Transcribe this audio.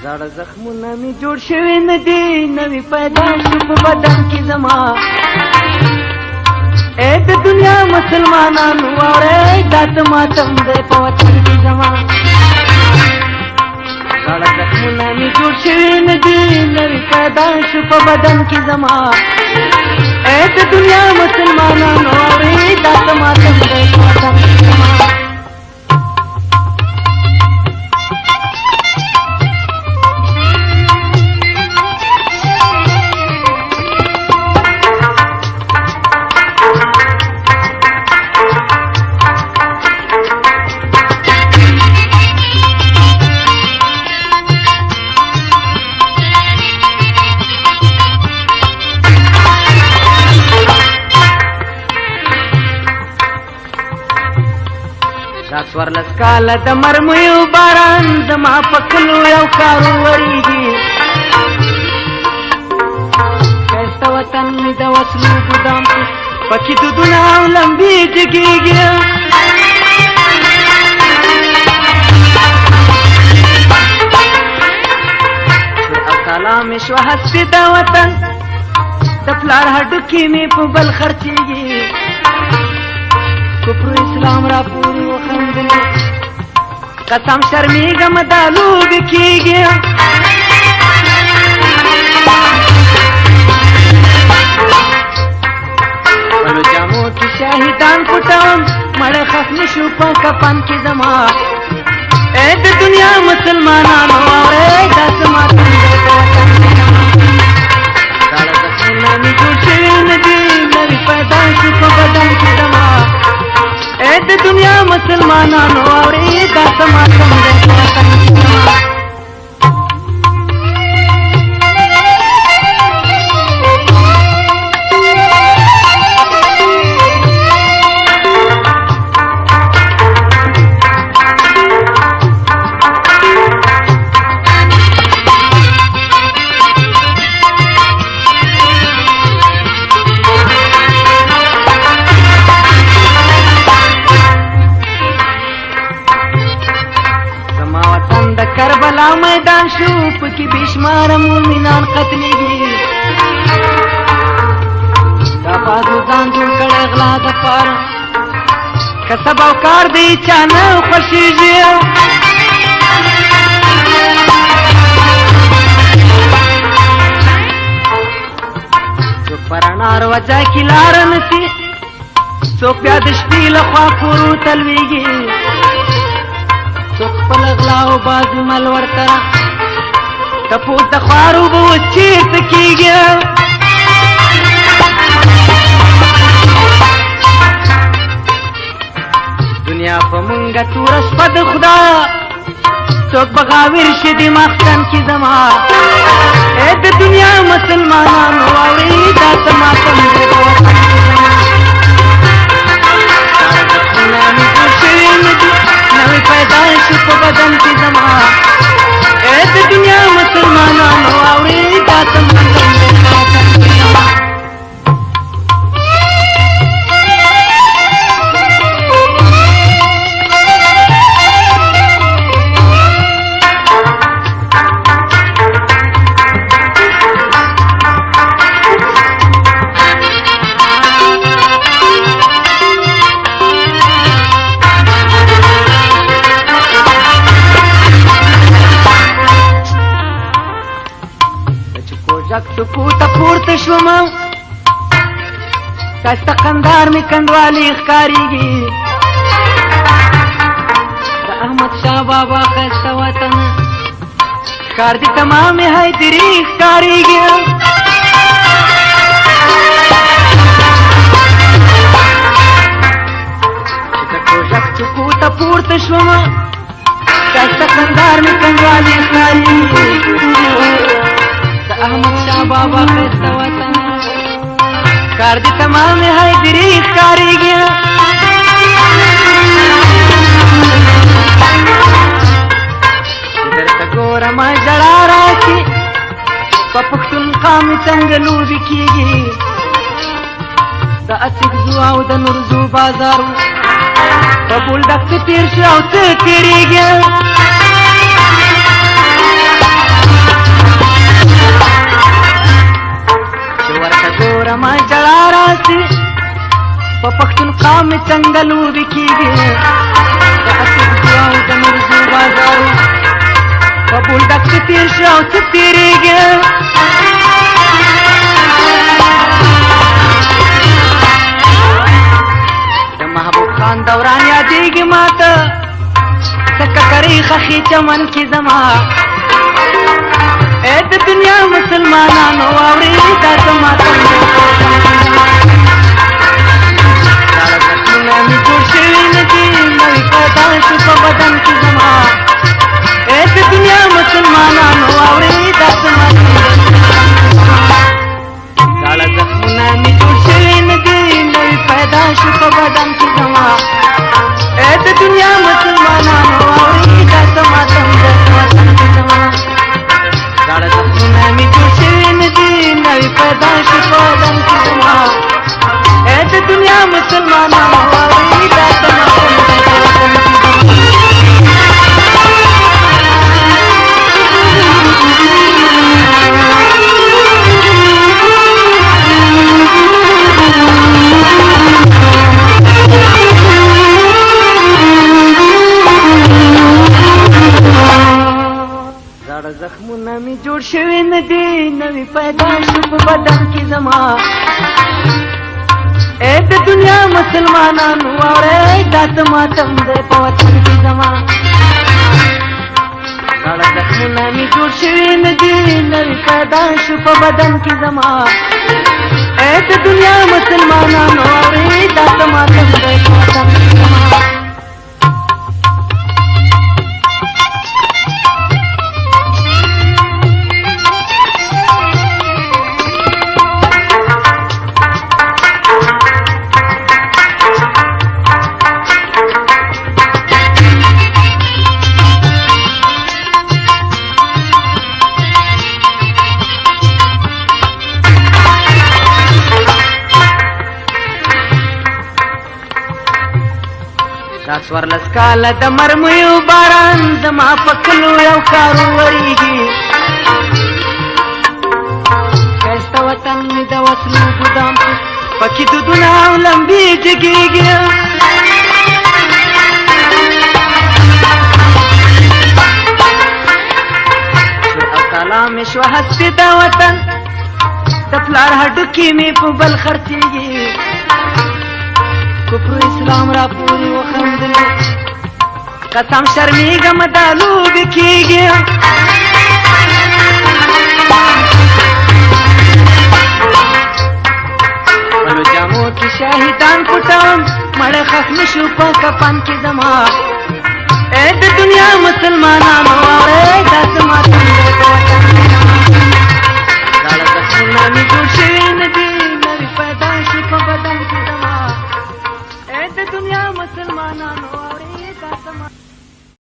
زړه زخمونه مې جوړ شوي نه دي نوي پیدا شو په بدن کې زما اے د دنیا مسلمانانو اورئ دا څه ماتم دی په وطن کې زما زړه زخمونه مې جوړ شوي نه دي نوي پیدا شو په بدن کې زما اے د دنیا مسلمانانو اورئ دا څه ماتم دی په وطن کې زما ورلس کاله د مرمیو باران زما په کلو یو کارو ورېږي ښایسته وطن مې د وسلو ګودام کې پکې دودونه او لمبې جګېږي او سلام مې شوه هسې د وطن د پلار هډوکي مې په بل خرڅېږي کفر اسلام را پوری وخندلی قسم شرمیگم دا لوبی کیگی پلو جامو کی شاہدان پٹاون مڑے خسم شو پا کپن کی زما اے د دنیا مسلمانانو اورے دا سماتن دے وطن داڑا زخمنا می جوڑ شوی ندی نوی پیدا شو پا بدن کی زما اے د دنیا مسلمانانو اورئ دا څه ماتم دی په وطن کې زما کربلا میدان شو پکی بیشمار مومنان قتلیږي دا بازو ځان جوړ کړ اغلا د پاره کسب او کار دی چا نه خوښیږي څوک پرانار وجه کې لار نسی څوک بیا د شپې لخوا کورو تلویږي څوک خپل غلا او بازو مل ورتره تپوس د خوارو به اوس چېرته کېږي دنیا په مونږه توره شپه د خدا څوک به غاویر شي د مخکن کې زما ای د دنیا مسلمانانو اورئ دا څه ماتم دی په وطن کې زما زړه زخمونه مې جوړ شوي نه دي نوی پیدا شو په بدن کې زما اے د دنیا مسلمانانو اورئ دا څه ماتم دی په وطن کې زما سکوت پورته شوم ښایسته قندار مې کنډوالې ښکارېږي د احمد شاه بابا ښایسته وطن ښکار دې تمامې حیدري ښکارېږي د کوژک سکوته پورته شوم ښایسته قندار مې کنډوالې ښکارېږي احمد شاه بابا ښایسته وطن ښکار دې تمامې حیدري ښکارېږي درته ګورمه ژړا راشي په پښتون قام څنګه لوبې کېږي د اڅکزو او د نورزو بازارو په بولډک څه تېر شي او څه تېرېږي څنګه لوبې کېږي د عصر دعا او د مرزو بازار په بولډک کې تېر شه او څه تېرېږي د محبوب خان دوران یادېږي ماته د ککرۍ خښې چمن کې زما اے د دنیا مسلمانانو واورئ دا زما داړه زخمونه مې جوړ شوي نه دي نوي پیدا شو په بدن کې زما اے د دنیا مسلمانانو واورئ دا زما داړه زخمونه مې جوړ شوي نه دي نوي پیدا شو په بدن کې زما اے د دنیا مسلمانانو واورئ دا زما وطن کې زما داړه زخمونه مې جوړ شوي نه دي نوي پیدا شو په بدن کې زما اے د دنیا مسلمانانو واورئ دا زما زخمونه مې جوړ شوي نه دي نوي پیدا شو په بدن کې زما اے د دنیا مسلمانانو واورئ دا څه ماتم دی په وطن کې زما داړه زخمونه مې جوړ شوي نه دي نوي پیدا شو په بدن کې زما اے د دنیا مسلمانانو واورئ دا څه ماتم دی په وطن کې زما دا څوارلس کاله د مرمیو باران زما په کلو یو ښارو ورېږي ښایسته وطن مې د وسلو ګودام پکې دودونه او لمبې جګېږي شور او تالا مې شوه هسې د وطن د پلار هډوکي مې په بل خرڅېږي کفر اسلام را پوری و خندلو قسم شرمیگم دا لوبی کیگی پلو جامو کی شاہدان پٹام مڑ خخم شو پا کپن کی زما اے د دنیا مسلمانان